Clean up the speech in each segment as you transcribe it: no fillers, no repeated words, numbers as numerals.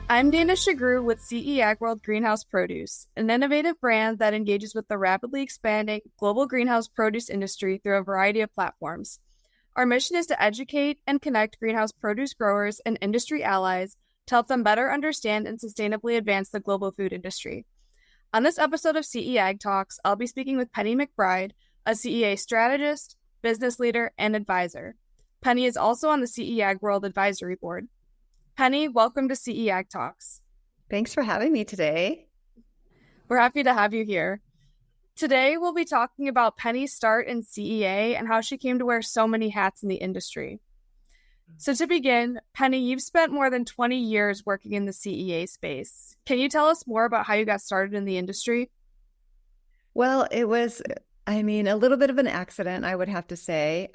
I'm Dana Shagru with CEA World Greenhouse Produce, an innovative brand that engages with the rapidly expanding global greenhouse produce industry through a variety of platforms. Our mission is to educate and connect greenhouse produce growers and industry allies to help them better understand and sustainably advance the global food industry. On this episode of CE Ag Talks, I'll be speaking with Penny McBride, a CEA strategist, business leader, and advisor. Penny is also on the CE Ag World Advisory Board. Penny, welcome to CE Ag Talks. Thanks for having me today. We're happy to have you here. Today, we'll be talking about Penny's start in CEA and how she came to wear so many hats in the industry. So to begin, Penny, you've spent more than 20 years working in the CEA space. Can you tell us more about how you got started in the industry? Well, it was, a little bit of an accident, I would have to say.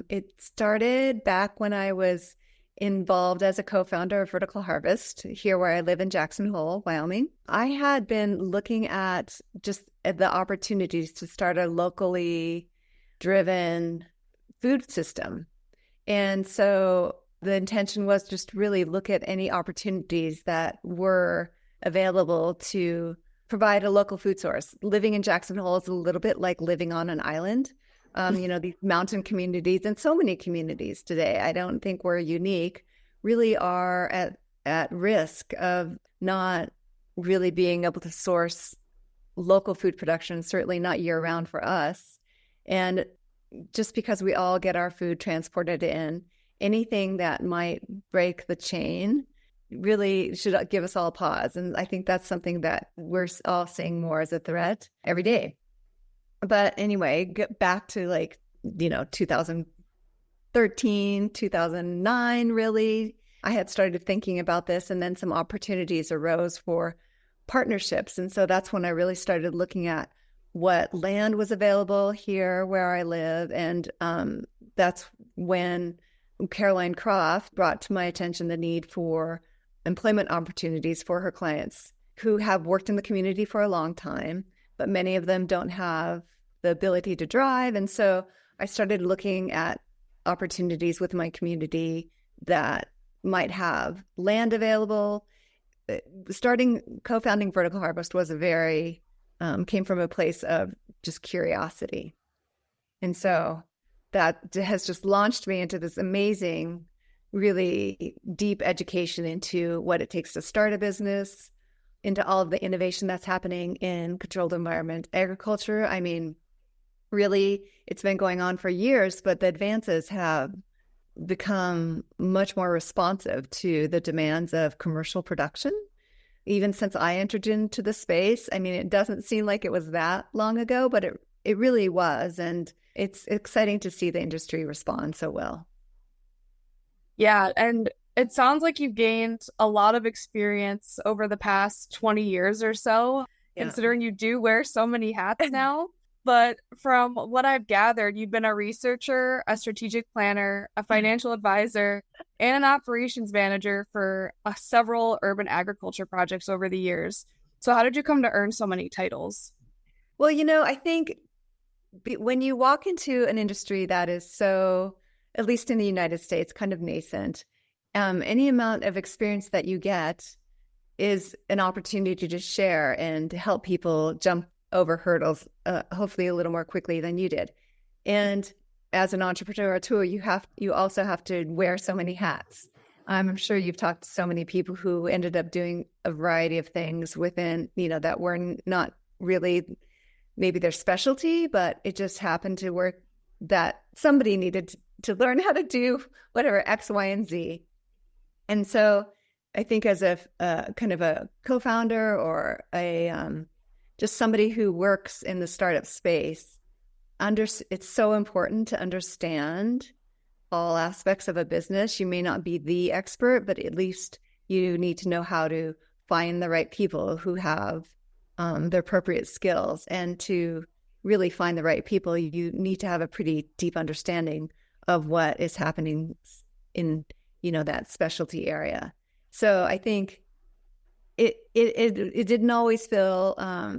It started back when I was involved as a co-founder of Vertical Harvest here where I live in Jackson Hole, Wyoming. I had been looking at just the opportunities to start a locally driven food system. And so the intention was just really look at any opportunities that were available to provide a local food source. Living in Jackson Hole is a little bit like living on an island. These mountain communities and so many communities today, I don't think we're unique, really are at risk of not really being able to source local food production, certainly not year round for us. And just because we all get our food transported in, anything that might break the chain really should give us all pause. And I think that's something that we're all seeing more as a threat every day. But anyway, get back to 2013, 2009, really. I had started thinking about this, and then some opportunities arose for partnerships. And so that's when I really started looking at what land was available here where I live. And that's when Caroline Croft brought to my attention the need for employment opportunities for her clients who have worked in the community for a long time, but many of them don't have the ability to drive. And so I started looking at opportunities with my community that might have land available. Co-founding Vertical Harvest was came from a place of just curiosity. And so that has just launched me into this amazing, really deep education into what it takes to start a business, into all of the innovation that's happening in controlled environment agriculture. Really, it's been going on for years, but the advances have become much more responsive to the demands of commercial production. Even since I entered into the space, it doesn't seem like it was that long ago, but it really was. And it's exciting to see the industry respond so well. Yeah, and it sounds like you've gained a lot of experience over the past 20 years or so, considering you do wear so many hats now. But from what I've gathered, you've been a researcher, a strategic planner, a financial advisor, and an operations manager for several urban agriculture projects over the years. So how did you come to earn so many titles? Well, I think when you walk into an industry that is so, at least in the United States, kind of nascent, any amount of experience that you get is an opportunity to share and to help people jump over hurdles, hopefully a little more quickly than you did. And as an entrepreneur too, you also have to wear so many hats. I'm sure you've talked to so many people who ended up doing a variety of things within, that were not really maybe their specialty, but it just happened to work that somebody needed to learn how to do whatever X, Y, and Z. And so I think as a kind of a co-founder or just somebody who works in the startup space, it's so important to understand all aspects of a business. You may not be the expert, but at least you need to know how to find the right people who have the appropriate skills. And to really find the right people, you need to have a pretty deep understanding of what is happening in, that specialty area. So I think it didn't always feel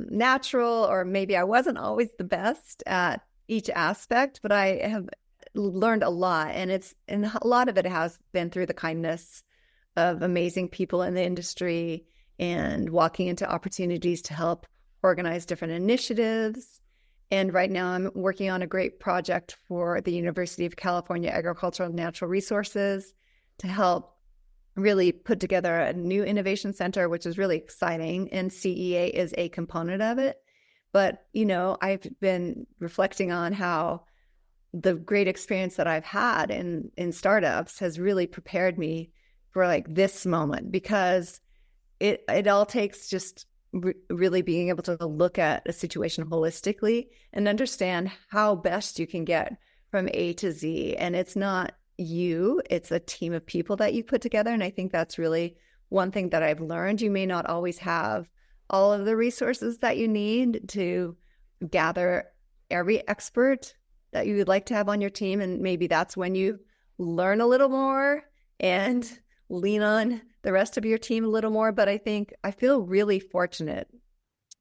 natural, or maybe I wasn't always the best at each aspect, but I have learned a lot, and a lot of it has been through the kindness of amazing people in the industry and walking into opportunities to help organize different initiatives. And right now I'm working on a great project for the University of California Agricultural and Natural Resources to help really put together a new innovation center, which is really exciting. And CEA is a component of it. But, I've been reflecting on how the great experience that I've had in startups has really prepared me for like this moment, because it all takes just really being able to look at a situation holistically and understand how best you can get from A to Z. And it's not you, it's a team of people that you put together. And I think that's really one thing that I've learned. You may not always have all of the resources that you need to gather every expert that you would like to have on your team. And maybe that's when you learn a little more and lean on the rest of your team a little more. But I feel really fortunate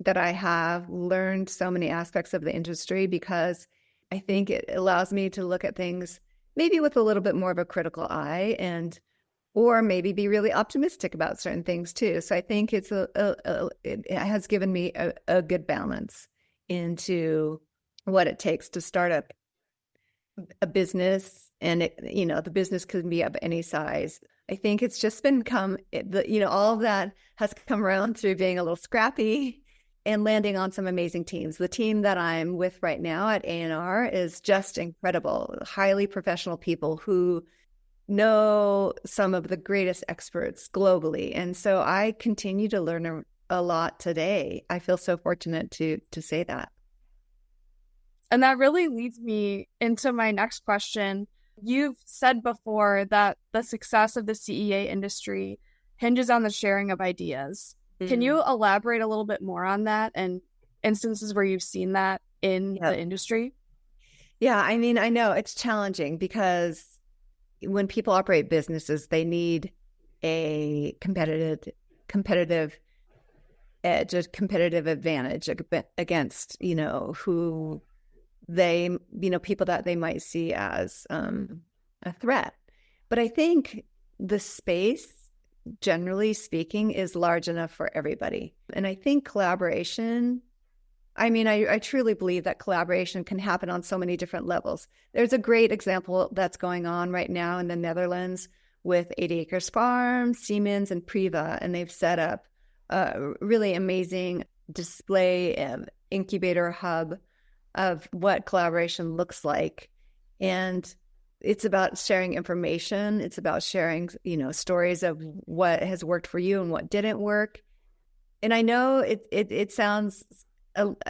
that I have learned so many aspects of the industry, because I think it allows me to look at things maybe with a little bit more of a critical eye, or maybe be really optimistic about certain things too. So I think it has given me a good balance into what it takes to start up a business. And the business can be of any size. I think it's just all of that has come around through being a little scrappy and landing on some amazing teams. The team that I'm with right now at A&R is just incredible, highly professional people who know some of the greatest experts globally. And so I continue to learn a lot today. I feel so fortunate to say that. And that really leads me into my next question. You've said before that the success of the CEA industry hinges on the sharing of ideas. Can you elaborate a little bit more on that and instances where you've seen that in the industry? Yeah, I mean, I know it's challenging because when people operate businesses, they need a competitive edge, a competitive advantage against, who people that they might see as a threat. But I think the space, generally speaking, is large enough for everybody. And I think collaboration, I truly believe that collaboration can happen on so many different levels. There's a great example that's going on right now in the Netherlands with 80 Acres Farm, Siemens, and Priva, and they've set up a really amazing display incubator hub of what collaboration looks like. And it's about sharing information. It's about sharing, stories of what has worked for you and what didn't work. And I know it sounds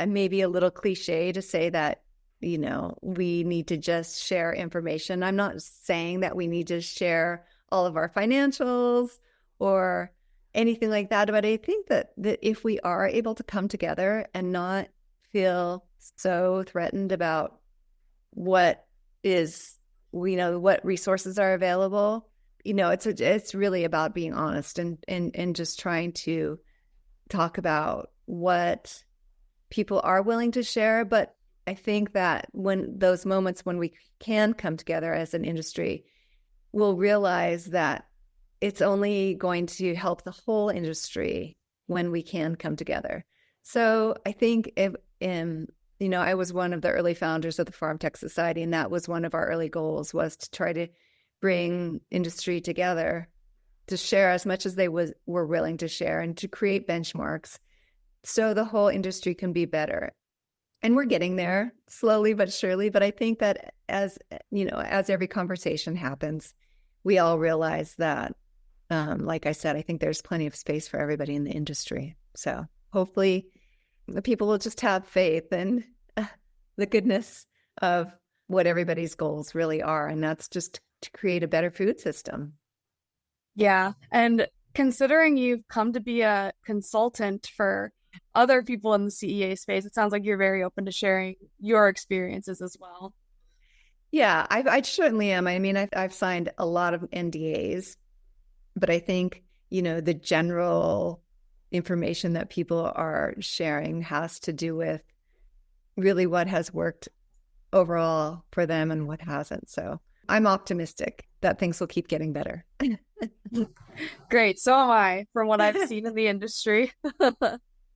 maybe a little cliche to say that, we need to just share information. I'm not saying that we need to share all of our financials or anything like that. But I think that if we are able to come together and not feel so threatened about what resources are available, it's really about being honest and just trying to talk about what people are willing to share. But I think that when those moments when we can come together as an industry, we'll realize that it's only going to help the whole industry when we can come together. So I think I was one of the early founders of the Farm Tech Society, and that was one of our early goals, was to try to bring industry together to share as much as they were willing to share and to create benchmarks so the whole industry can be better. And we're getting there slowly but surely. But I think that as every conversation happens, we all realize that, like I said, I think there's plenty of space for everybody in the industry. So hopefully the people will just have faith in the goodness of what everybody's goals really are. And that's just to create a better food system. Yeah. And considering you've come to be a consultant for other people in the CEA space, it sounds like you're very open to sharing your experiences as well. Yeah, I certainly am. I mean, I've signed a lot of NDAs, but I think, the general information that people are sharing has to do with really what has worked overall for them and what hasn't. So I'm optimistic that things will keep getting better. Great. So am I, from what I've seen in the industry.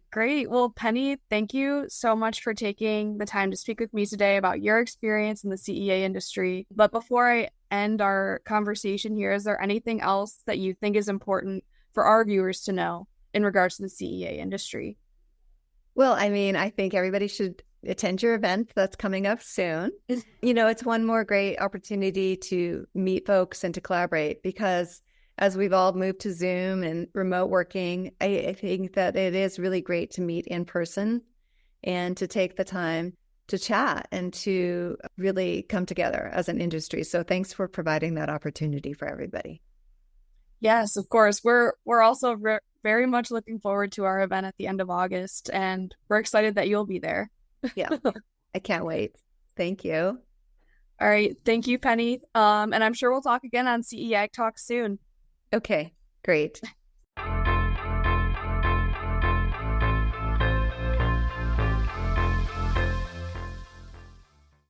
Great. Well, Penny, thank you so much for taking the time to speak with me today about your experience in the CEA industry. But before I end our conversation here, is there anything else that you think is important for our viewers to know in regards to the CEA industry? Well, I mean, I think everybody should attend your event that's coming up soon. It's one more great opportunity to meet folks and to collaborate because as we've all moved to Zoom and remote working, I think that it is really great to meet in person and to take the time to chat and to really come together as an industry. So thanks for providing that opportunity for everybody. Yes, of course. We're also very much looking forward to our event at the end of August, and we're excited that you'll be there. Yeah, I can't wait. Thank you. All right. Thank you, Penny. And I'm sure we'll talk again on CEA Talk soon. Okay, great.